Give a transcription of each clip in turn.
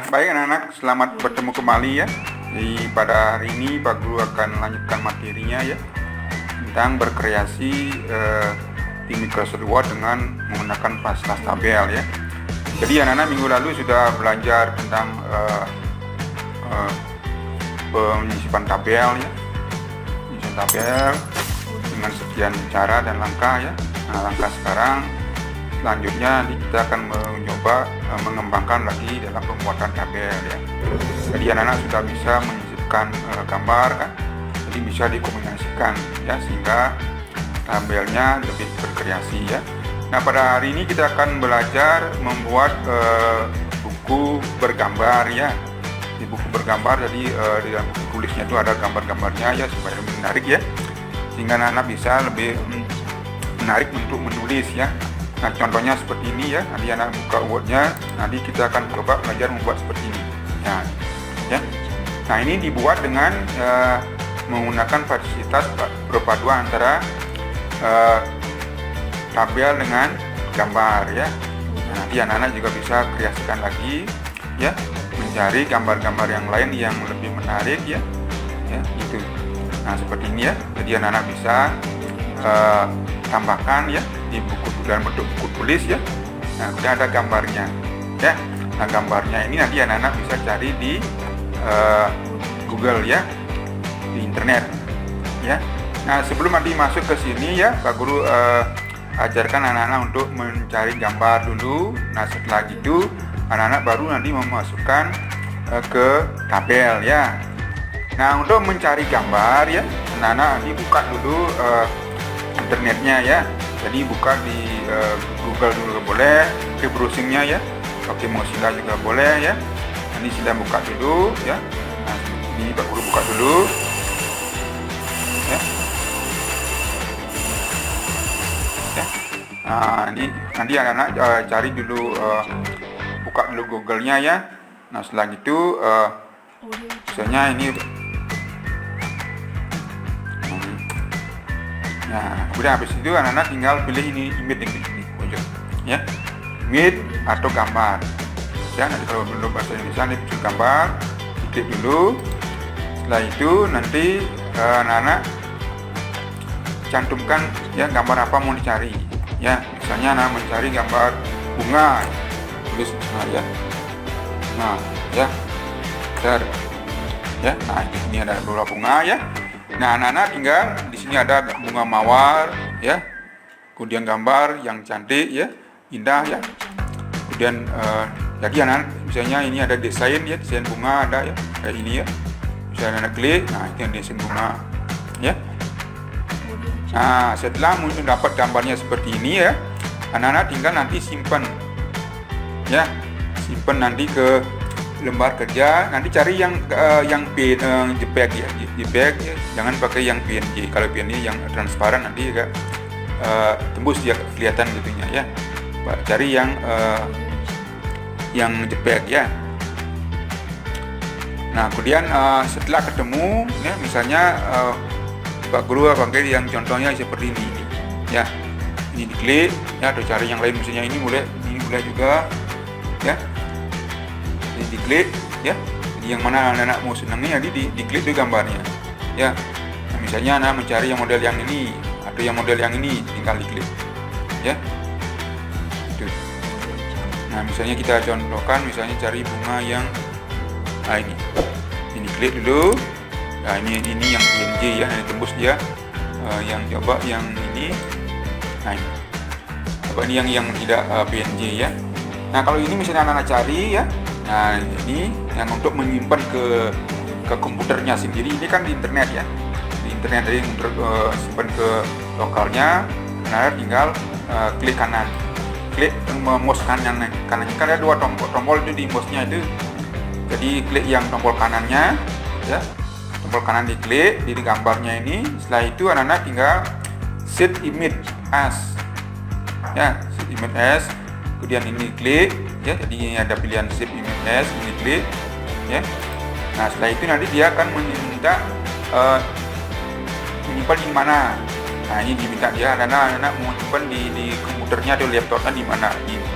Baik anak-anak, selamat bertemu kembali ya. Pada hari ini Pak Guru akan lanjutkan materinya ya tentang berkreasi di Microsoft Word dengan menggunakan fasilitas tabel ya. Jadi anak-anak minggu lalu sudah belajar tentang penyusunan tabel ya, penyusunan tabel dengan sekian cara dan langkah ya. Nah, langkah sekarang selanjutnya kita akan mencoba mengembangkan lagi dalam pembuatan tabel ya. Jadi anak-anak sudah bisa menyisipkan gambar kan, jadi bisa dikombinasikan ya sehingga tabelnya lebih berkreasi ya. Nah, pada hari ini kita akan belajar membuat buku bergambar ya. Di buku bergambar, jadi di dalam buku tulisnya itu ada gambar-gambarnya ya supaya lebih menarik ya, sehingga anak-anak bisa lebih menarik untuk menulis ya. Nah, contohnya seperti ini ya. Nanti anak buka Word-nya, nanti kita akan coba belajar membuat seperti ini. Nah, ya. Nah, ini dibuat dengan menggunakan fasilitas perpaduan antara tabel dengan gambar ya. Nah, nanti anak-anak juga bisa kreasikan lagi ya, mencari gambar-gambar yang lain yang lebih menarik ya. Ya, gitu. Nah, seperti ini ya. Jadi anak-anak bisa tambahkan ya di buku dalam bentuk buku tulis ya. Nah, kemudian ada gambarnya ya. Nah, gambarnya ini nanti anak-anak bisa cari di Google ya, di internet ya. Nah, sebelum nanti masuk ke sini ya, Pak Guru ajarkan anak-anak untuk mencari gambar dulu. Nah, setelah itu anak-anak baru nanti memasukkan ke tabel ya. Nah, untuk mencari gambar ya, anak-anak nanti buka dulu internetnya ya. Jadi buka di Google dulu boleh, ke browsingnya ya, pakai Mozilla juga boleh ya. Ini sudah buka dulu ya. Nah, ini Pak Guru buka dulu ya. Ya. Nah, ini nanti anak-anak cari dulu, buka dulu Google-nya ya. Nah, setelah itu misalnya ini. Nah, kemudian habis itu anak-anak tinggal pilih ini image ini ya, image atau gambar ya. Nanti kalau belum bahasa Indonesia ini pilih gambar, klik dulu. Setelah itu nanti anak-anak cantumkan ya gambar apa mau dicari ya. Misalnya anak mencari gambar bunga, tulis bunga ya. Nah ya, ya. Nah, ini ada beberapa bunga ya. Nah, anak-anak tinggal di sini ada bunga mawar ya. Kemudian gambar yang cantik ya, indah ya. Kemudian jadi anak misalnya ini ada desain ya, desain bunga ada ya, kayak ini ya. Bisa anak klik, nah itu yang desain bunga ya. Nah, setelah muncul dapat gambarnya seperti ini ya, anak-anak tinggal nanti simpan ya. Simpan nanti ke lembar kerja, nanti cari yang JPEG ya, JPEG ya. Jangan pakai yang PNG. Kalau PNG yang transparan nanti agak tembus dia kelihatan gitunya ya. Cari yang JPEG ya. Nah, kemudian setelah ketemu ya, misalnya Pak Guru pakai yang contohnya seperti ini ya. Ini diklik ya, atau cari yang lain misalnya ini boleh juga ya. Diklik ya, jadi yang mana anak-anak mau senangnya jadi diklik itu gambarnya ya. Nah, misalnya anak mencari yang model yang ini atau yang model yang ini, tinggal diklik ya itu. Nah, misalnya kita contohkan, misalnya cari bunga yang ini klik dulu. Nah, ini yang PNG ya, ini tembus dia. Yang coba yang ini, nah ini coba ini yang tidak PNG ya. Nah, kalau ini misalnya anak-anak cari ya. Nah, ini yang untuk menyimpan ke komputernya sendiri. Ini kan di internet ya. Di internet jadi simpan ke lokalnya. Nah, tinggal klik kanan. Klik mouse kanannya. Kan ada dua tombol itu di mouse-nya itu. Jadi klik yang tombol kanannya ya. Tombol kanan diklik di gambarnya ini. Setelah itu anak-anak tinggal set image as. Ya, set image as. Kemudian ini klik ya, jadi ini ada pilihan save image as, ini klik ya. Nah, setelah itu nanti dia akan meminta menyimpan di mana. Nah, ini diminta dia anak-anak mau simpan di komputernya atau laptopnya di mana,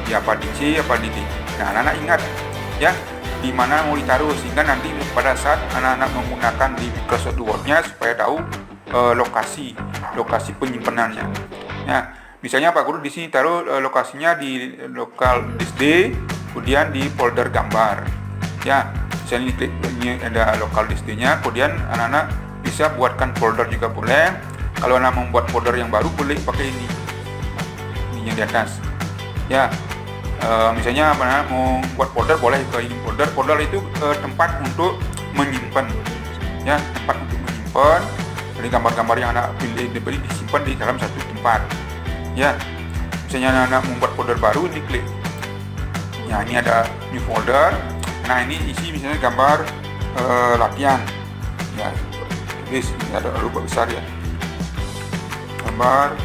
di apa, di C apa di D. Nah, anak-anak ingat ya, di mana mau ditaruh, sehingga nanti pada saat anak-anak menggunakan di Microsoft Word-nya supaya tahu lokasi penyimpanannya. Nah, misalnya Pak Guru di sini taruh lokasinya di lokal disk D, kemudian di folder gambar. Ya, misalnya diklik ini ada lokal disk D-nya, kemudian anak-anak bisa buatkan folder juga boleh. Kalau anak membuat folder yang baru boleh pakai ini yang di atas. Ya, misalnya anak mau buat folder boleh ke ini folder itu tempat untuk menyimpan. Ya, tempat untuk menyimpan. Jadi gambar-gambar yang anak pilih disimpan di dalam satu tempat. Ya, misalnya anak membuat folder baru, ini klik. Ya, ini ada new folder. Nah, ini isi misalnya gambar latihan. Ya, tulis ini ada lupa besar ya. Gambar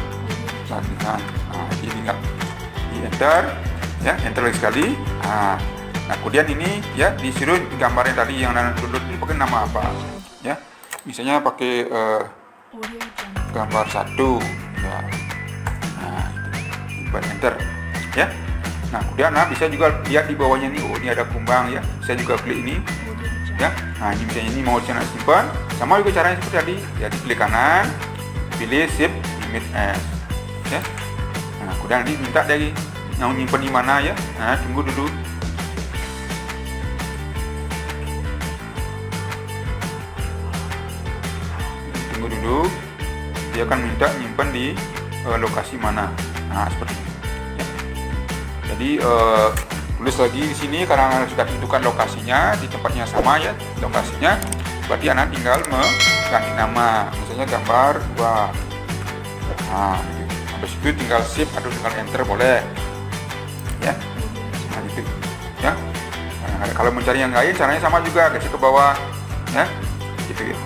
latihan. Nah, ini tinggal di enter. Ya, enter lagi sekali. Nah, kemudian ini ya disuruh gambarnya tadi yang anak download ini pakai nama apa? Ya, misalnya pakai gambar 1. Ya. Nah, itu enter. Ya. Nah, kemudian bisa juga lihat di bawahnya ini, oh ini ada kumbang ya. Saya juga klik ini. Ya. Nah, ini misalnya ini mau saya simpan. Sama juga caranya seperti tadi. Ya, diklik kanan, pilih save image as. Ya. Nah, kemudian nanti minta dari mau nyimpan di mana ya. Nah, tunggu dulu. Dia akan minta nyimpan di lokasi mana. Nah, seperti itu. Ya. Jadi tulis lagi di sini karena sudah tentukan lokasinya di tempatnya sama ya lokasinya. Berarti anak tinggal mengganti nama. Misalnya gambar 2. Nah, gitu. Habis itu tinggal shift atau tinggal enter boleh. Ya. Nah, gitu. Ya. Nah, kalau mencari yang lain caranya sama juga, kasih ke bawah. Ya. Gitu ya.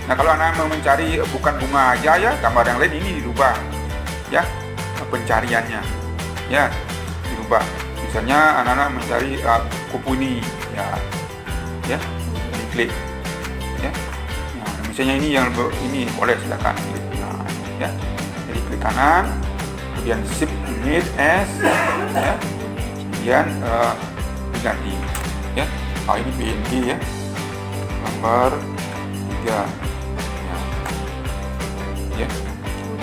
Nah, kalau anak mau mencari bukan bunga aja ya, gambar yang lain ini dirubah. Ya, pencariannya. Ya, dirubah. Misalnya anak-anak mencari kupu ini, ya. Ya, diklik. Ya. Nah, misalnya ini yang ini boleh silakan klik. Nah, ya. Jadi klik kanan, kemudian shift image as, ya. Kemudian diganti. Ya. Oh, ini PNG ya. Gambar 3. Ya.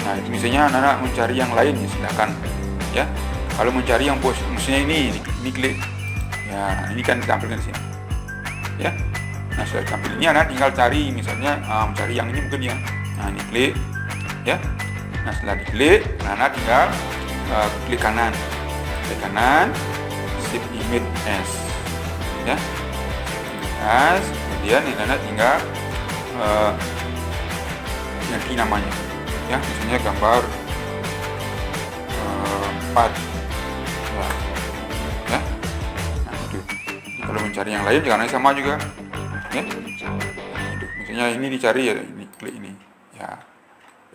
Nah, itu misalnya anak-anak mencari yang lain ya silakan. Ya. Kalau mencari yang bos, misalnya ini klik. Ya, ini kan ditampilkan di sini. Ya. Nah, sudah tampil ini anak tinggal cari misalnya mencari yang ini mungkin ya. Nah, ini klik. Ya. Nah, setelah diklik, anak tinggal klik kanan. Klik kanan, shift image as. Ya. As, kemudian anak tinggal ganti namanya ya, misalnya gambar 4 ya. Nah, itu kalau mencari yang lain jangan sama juga ya. Misalnya ini dicari ya, ini klik ini ya,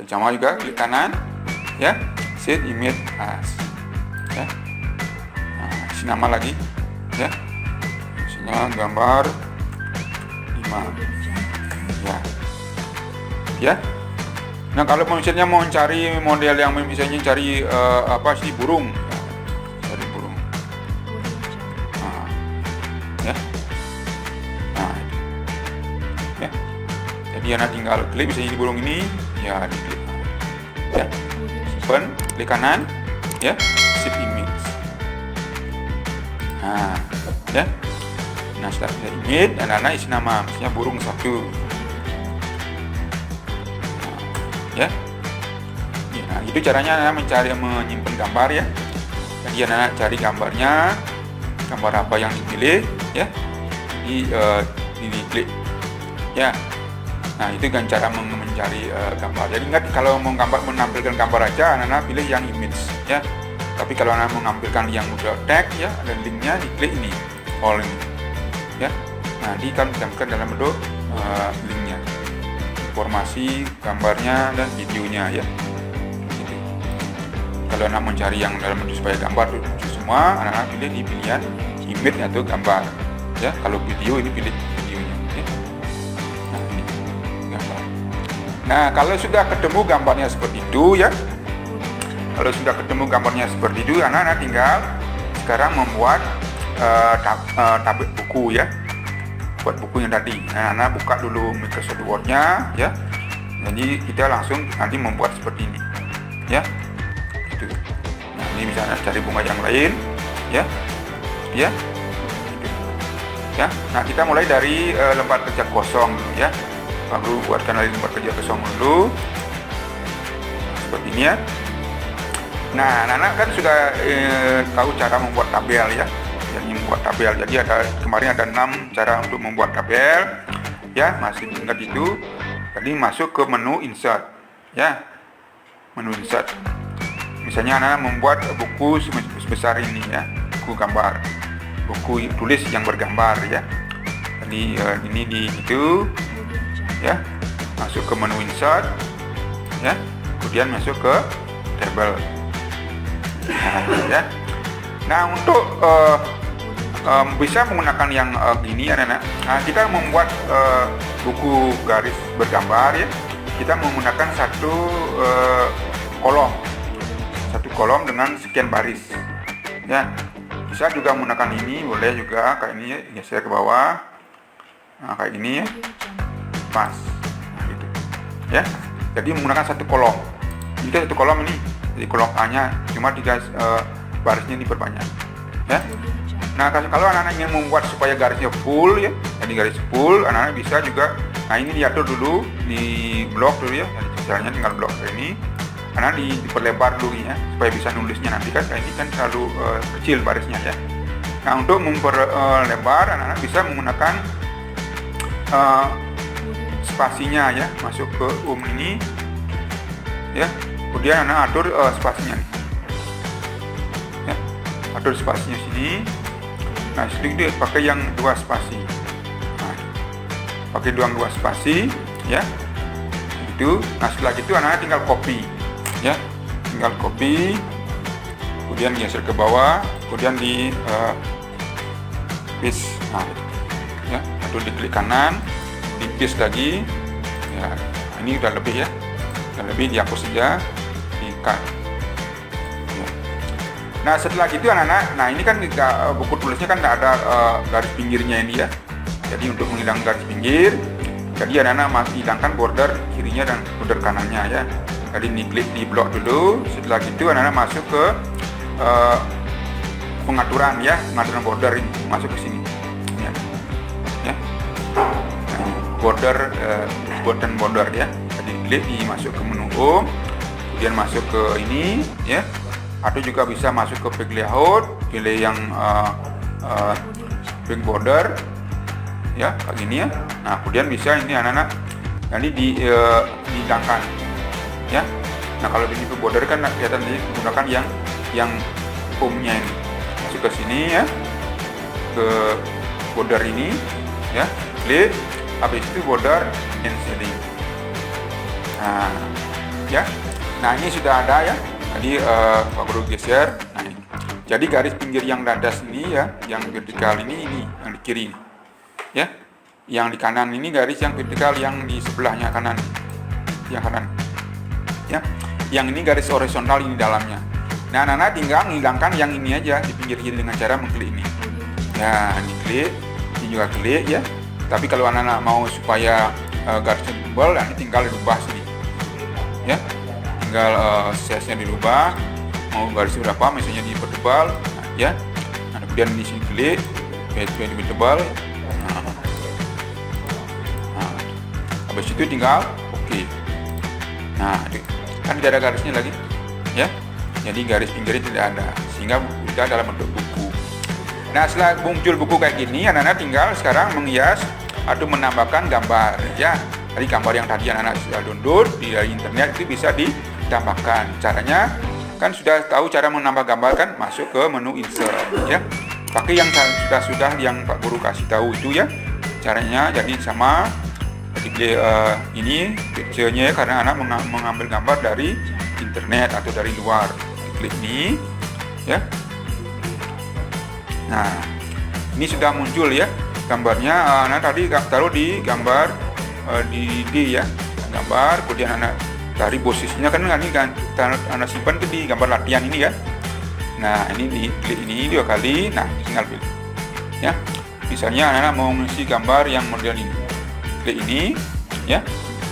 dan sama juga klik kanan ya, set image as ya. Nah, isi nama lagi ya, misalnya gambar 5 ya. Ya. Nah, kalau misalnya mau cari model yang misalnya cari apa sih burung, ya, cari burung. Nah, ya. Nah, ya. Jadi anak tinggal klik misalnya di burung ini, ya diklik. Ya. Simpan, klik kanan, ya, shift image. Nah, ya. Nah, setelah image, anak-anak isi nama, misalnya burung 1. Ya. Nah, itu caranya anak menyimpan gambar ya. Jadi anak cari gambarnya, gambar apa yang dipilih ya, diklik ya. Nah, itu kan cara mencari gambar. Jadi ingat, kalau mau menampilkan gambar aja anak pilih yang image ya. Tapi kalau anak menampilkan yang udah tag ya, ada linknya, diklik ini all ini ya. Nah, di kan ditampilkan dalam bentuk linknya, informasi gambarnya dan videonya ya. Gitu. Kalau anak mencari yang dalam bentuk supaya gambar itu semua, anak pilih di pilihan image atau gambar ya. Kalau video ini pilih videonya ya. Nah, ini gambar. Nah, kalau sudah ketemu gambarnya seperti itu ya, kalau sudah ketemu gambarnya seperti itu, anak-anak tinggal sekarang membuat tabel buku ya. buat buku yang tadi. Nah, anak buka dulu Microsoft Word-nya ya. Jadi kita langsung nanti membuat seperti ini ya. Gitu. Nah, ini misalnya cari bunga yang lain ya. Ya. Gitu. Ya. Nah, kita mulai dari lembar kerja kosong dulu ya. Baru buatkan lagi lembar kerja kosong dulu. Seperti ini ya. Nah, anak-anak kan sudah tahu cara membuat tabel ya. Jadi membuat tabel. Jadi kemarin ada 6 cara untuk membuat tabel. Ya, masih ingat itu. Jadi masuk ke menu insert. Ya. Menu insert. Misalnya anak membuat buku sebesar ini ya, buku gambar. Buku tulis yang bergambar ya. Jadi ini di itu ya. Masuk ke menu insert. Ya. Kemudian masuk ke tabel. Ya. Nah, untuk bisa menggunakan yang ini anak-anak, kita membuat buku garis bergambar ya. Kita menggunakan satu kolom dengan sekian baris ya. Bisa juga menggunakan ini, boleh juga kayak ini ya, geser ke bawah. Nah, kayak ini ya, pas. Nah, gitu ya. Jadi menggunakan satu kolom. Jika satu kolom ini, jadi kolom A-nya cuma 3 barisnya diperbanyak ya. Nah, kalau anak-anak ingin membuat supaya garisnya full ya, jadi garis full, anak-anak bisa juga. Nah, ini diatur dulu di blok dulu ya. Jadi caranya tinggal blok ini, karena diperlebar dulu ya, supaya bisa nulisnya nanti kan. Ini kan terlalu kecil barisnya ya. Nah, untuk memperlebar, anak-anak bisa menggunakan spasinya ya, masuk ke ini ya. Kemudian anak atur spasinya nih. Ya, atur spasinya sini. Nah, sedikit pakai yang 2 spasi. Nah, pakai 2 spasi ya. Itu. Nah, setelah itu anak tinggal copy ya. Tinggal copy. Kemudian geser ke bawah, kemudian di paste. Nah, ya, atau diklik kanan, di paste lagi. Ya, ini udah lebih ya. Udah lebih, dihapus saja. Ya. Nah, setelah itu anak-anak, nah ini kan buku tulisnya kan ada garis pinggirnya ini ya. Jadi untuk menghilangkan garis pinggir, jadi anak-anak masih hilangkan border kirinya dan border kanannya ya. Jadi ini klik di blok dulu. Setelah itu anak-anak masuk ke pengaturan ya, pengaturan border ini, masuk ke sini ya. Ya. Nah, ini border border ya. Jadi klik masuk ke menu home. Kemudian masuk ke ini ya, atau juga bisa masuk ke page layout, pilih yang page border ya, kayak gini ya. Nah, kemudian bisa ini anak-anak nanti dihilangkan ya. Nah, kalau ini page border kan kelihatan digunakan yang home-nya ini. Masuk ke sini ya, ke border ini ya, klik, habis itu border and shading. Nah ya. Nah, ini sudah ada ya. Tadi Pak Guru geser. Nah, ini. Jadi garis pinggir yang dadas ini ya, yang vertikal ini yang di kiri ya. Yang di kanan ini garis yang vertikal yang di sebelahnya kanan. Yang kanan. Ya. Yang ini garis horizontal ini dalamnya. Nah, anak-anak tinggal menghilangkan yang ini aja di pinggir kiri dengan cara mengklik ini. Ya, ini klik, ini juga klik ya. Tapi kalau anak-anak mau supaya garisnya tebal, nanti tinggal dirubah sini. Ya. Tinggal size-nya dirubah, mau garisnya berapa, misalnya dipertebal ya. Nah, kemudian di sini klik lebih tebal. Nah, habis itu tinggal oke. Nah, kan tidak ada garisnya lagi ya. Jadi garis pinggirnya tidak ada, sehingga tidak dalam bentuk buku. Nah, setelah muncul buku kayak gini, anak-anak tinggal sekarang menghias atau menambahkan gambar ya. Dari gambar yang tadi anak-anak sudah download dari internet itu bisa ditambahkan. Caranya kan sudah tahu cara menambah gambar kan, masuk ke menu insert ya. Pakai yang sudah yang Pak Guru kasih tahu itu ya. Caranya jadi sama. Jadi ini picture-nya karena anak mengambil gambar dari internet atau dari luar. Klik ini ya. Nah, ini sudah muncul ya gambarnya. Anak tadi taruh di gambar di D ya, gambar, kemudian anak dari posisinya kan ini kan anak simpan ke di gambar latihan ini ya. Nah, ini di klik ini 2 kali. Nah, tinggal pilih ya. Misalnya anak-anak mau mengisi gambar yang model ini, klik ini, ya,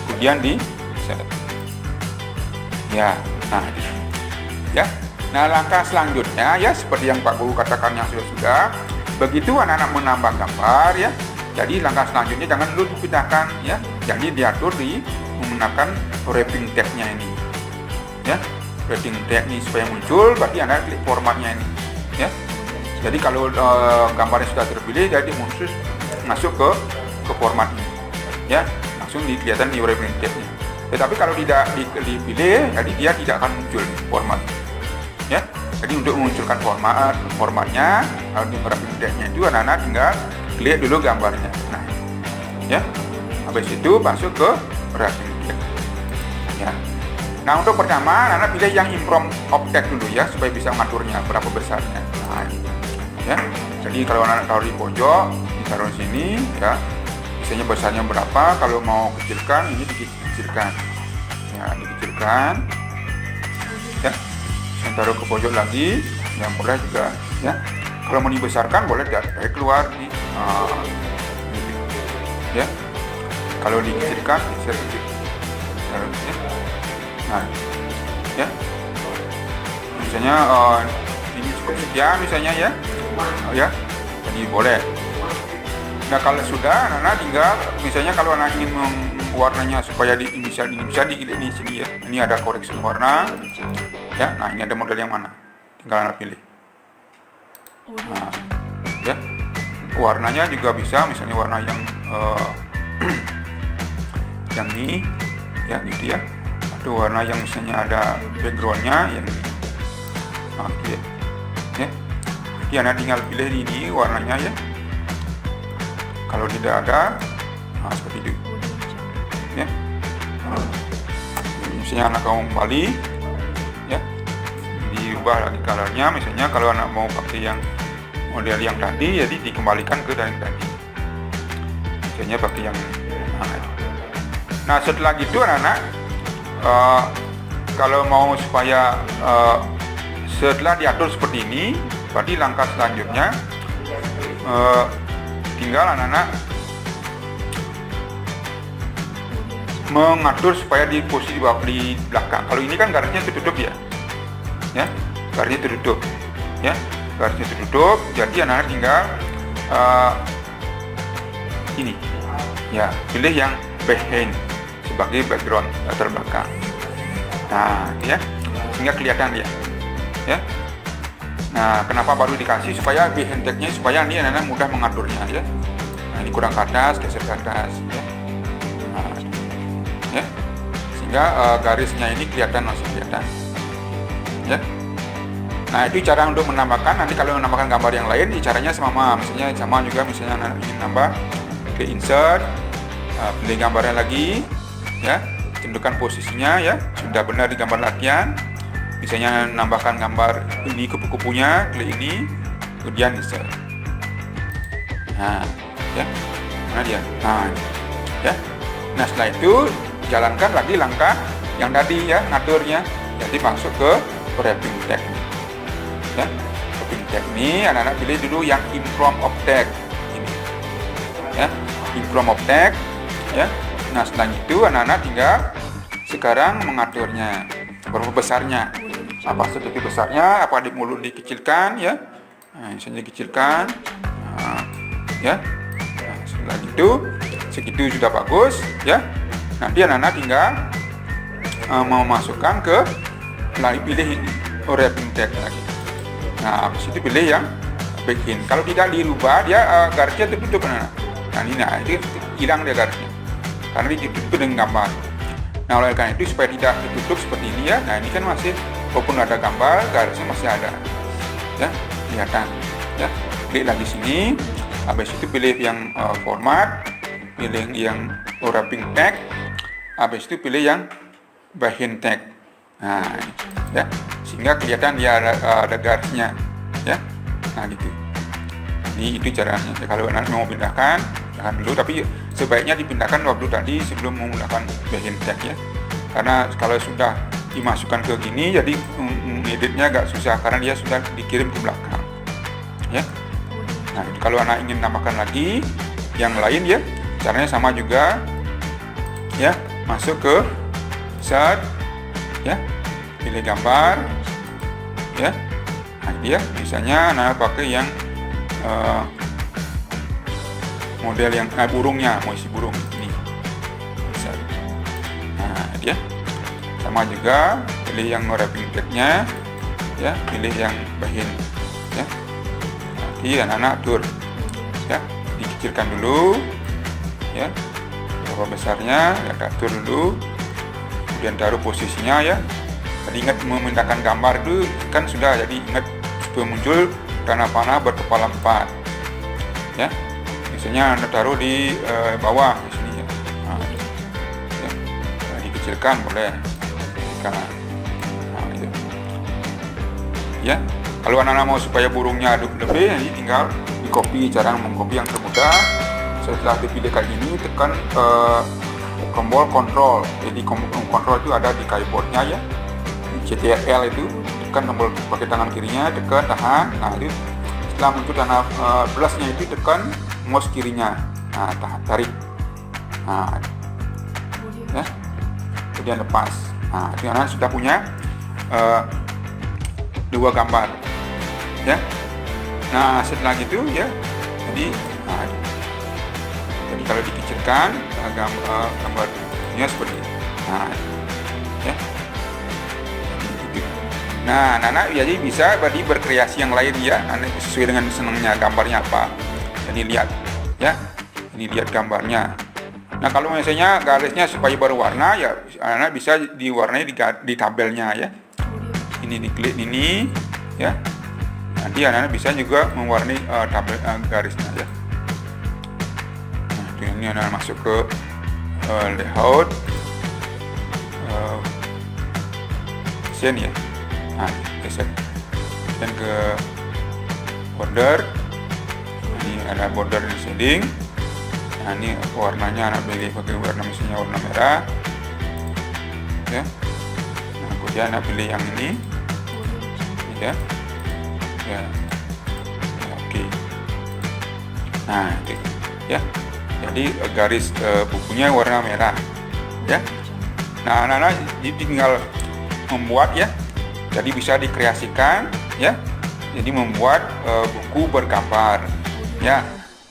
kemudian di set, ya. Nah, ya. Nah, langkah selanjutnya ya seperti yang Pak Guru katakan yang sudah. Begitu anak-anak menambah gambar ya. Jadi langkah selanjutnya jangan dulu dipindahkan ya. Jadi diatur di menggunakan wrapping tag-nya ini. Ya. Wrapping tag ini supaya muncul, berarti anak klik formatnya ini. Ya. Jadi kalau gambarnya sudah terpilih, jadi masuk ke format ini. Ya, langsung kelihatan di wrapping tag-nya. Tetapi kalau tidak dipilih, jadi dia tidak akan muncul format. Ya, jadi untuk memunculkan formatnya, kalau di wrapping tag-nya itu anak-anak tinggal klik dulu gambarnya. Nah, ya, habis itu masuk ke wrapping tag. Ya. Nah, untuk pertama, anak-anak pilih yang improve object dulu ya, supaya bisa mengaturnya berapa besarnya. Nah, ya, jadi kalau anak-anak taruh di pojok, ditaruh di sini, ya, misalnya besarnya berapa. Kalau mau kecilkan, ini dikecilkan, ya, dikecilkan, ya. Taruh ke pojok lagi, yang boleh juga ya. Kalau mau dibesarkan boleh dari keluar di ya. Kalau dikecilkan bisa sedikit ya. Nah, ya. Misalnya ini cukup sekian misalnya ya. Ya. Jadi boleh. Nah, kalau sudah anak-anak tinggal misalnya kalau anak ingin warnanya supaya bisa di sini ya. Ini ada koreksi warna. Ya, nah ini ada model yang mana? Tinggal anak pilih. Nah, ya, warnanya juga bisa, misalnya warna yang yang ini, ya gitu ya. Atau warna yang misalnya ada backgroundnya yang ini. Nah, gitu ya. Ya. Jadi anak tinggal pilih ini warnanya ya. Kalau tidak ada, nah seperti itu. Ya. Misalnya anak mau kembali. Ya, diubah lagi colornya. Misalnya kalau anak mau pakai yang model yang tadi, jadi dikembalikan ke dari tadi. Misalnya pakai yang nah setelah gitu anak-anak kalau mau supaya setelah diatur seperti ini, berarti langkah selanjutnya tinggal anak-anak mengatur supaya di posisi di belakang. Kalau ini kan garisnya tertutup ya, ya garisnya tertutup, ya garisnya tertutup. Jadi anak-anak tinggal ini, ya pilih yang behind sebagai background latar belakang. Nah, ya sehingga kelihatan dia, ya. Nah, kenapa baru dikasih supaya behind tag-nya supaya ini anak-anak mudah mengaturnya ya. Nah, ini kurang ke atas, geser ke atas, ya. Ya, sehingga garisnya ini masih kelihatan ya. Nah, itu cara untuk menambahkan. Nanti kalau menambahkan gambar yang lain, caranya sama juga. Misalnya anak ingin nambah, ke insert, pilih gambarnya lagi ya, tentukan posisinya ya, sudah benar di gambar latihan. Misalnya nambahkan gambar ini kupu-kupunya, klik ini, kemudian insert. Nah, ya, mana dia? Nah, ya. Nah, setelah itu jalankan lagi langkah yang tadi ya, ngaturnya. Jadi masuk ke wrapping tag. Ya, wrapping tag ini anak-anak pilih dulu yang improve object ini. Ya, improve object. Ya. Nah, setelah itu anak-anak tinggal sekarang mengaturnya. Berapa besarnya? Apa seperti besarnya? Apa di mulut dikecilkan ya? Nah, misalnya dikecilkan. Nah, ya. Nah, setelah itu segitu sudah bagus ya. Nanti anak-anak tinggal memasukkan ke pilih wrapping tag lagi. Nah, habis itu pilih yang begin. Kalau tidak dirubah dia garisnya tertutup anak-anak. Nah, ini hilang dia garisnya karena ditutup dengan gambar. Nah, oleh karena itu supaya tidak ditutup seperti ini ya. Nah, ini kan masih walaupun ada gambar, garisnya masih ada. Ya, kelihatan. Ya, klik lagi sini. Habis itu pilih yang format, pilih yang wrapping tag. Habis itu pilih yang behind tag. Nah, ya, sehingga kelihatan dia ada garisnya, ya. Nah, gitu. Ini itu caranya. Kalau anak mau pindahkan, jangan dulu, tapi sebaiknya dipindahkan waktu tadi sebelum menggunakan behind tag ya. Karena kalau sudah dimasukkan ke gini, jadi ngeditnya agak susah karena dia sudah dikirim ke belakang, ya. Nah, kalau anak ingin tambahkan lagi yang lain ya, caranya sama juga ya, masuk ke set ya, pilih gambar ya. Nah, dia misalnya anak pakai yang model yang burungnya, mau isi burung ini. Nah, dia sama juga pilih yang wrapping tag-nya ya, pilih yang bahin ya. Nanti anak-anak atur ya, dikecilkan dulu ya, berapa besarnya ya, atur dulu, kemudian taruh posisinya ya. Tadi ingat memindahkan gambar itu kan sudah, jadi ingat supaya muncul tanah panah berkepala 4 ya. Misalnya Anda taruh di bawah di sini ya. Nah, ya. Nah, dikecilkan boleh. Nah, ya. Ya, kalau anak-anak mau supaya burungnya lebih, jadi tinggal di copy. Cara mengcopy yang termudah, setelah dipilih kayak ini, tekan tombol control. Jadi control itu ada di keyboardnya ya, CTRL itu, tekan tombol pakai tangan kirinya, tekan tahan. Nah, itu setelah muncul tanah plusnya itu, tekan mouse kirinya, nah tarik, nah ya, kemudian lepas. Nah, itu anak sudah punya 2 gambar ya. Nah, setelah gitu ya, jadi kalau dikecilkan gambarnya seperti ini. Nah ya, nah anak jadi bisa berkreasi yang lain ya, anak sesuai dengan senangnya gambarnya apa. Jadi lihat ya, ini lihat gambarnya. Nah, kalau misalnya garisnya supaya berwarna ya, anak bisa diwarnai di tabelnya ya. Ini diklik ini ya. Nanti anak bisa juga mewarnai tabel garisnya ya. Nah, ini anak masuk ke layout desain ya. Nah, desain dan ke border. Ini ada border di shading. Nah, ini warnanya anak pilih pakai warna, misalnya warna merah ya. Nah, kemudian anak pilih yang ini ya ya, ya oke. Nah, itu ya, jadi garis bukunya warna merah ya. Nah, anak-anak tinggal membuat ya, jadi bisa dikreasikan ya, jadi membuat buku bergambar ya.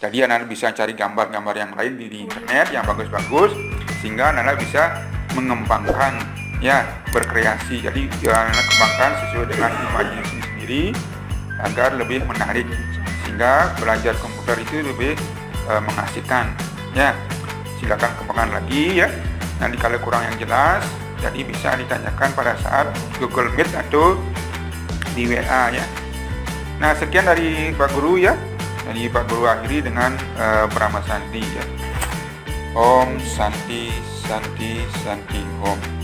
Jadi anak-anak bisa cari gambar-gambar yang lain di internet yang bagus-bagus, sehingga anak-anak bisa mengembangkan ya, berkreasi. Jadi anak-anak kembangkan sesuai dengan imajinasi sendiri agar lebih menarik, sehingga belajar komputer itu lebih mengasihkan ya. Silakan kembangkan lagi ya. Nanti kalau kurang yang jelas, jadi bisa ditanyakan pada saat Google Meet atau di WA ya. Nah, sekian dari Pak Guru ya. Jadi Pak Guru akhiri dengan Brahma Shanti ya. Om Shanti Shanti Shanti Om.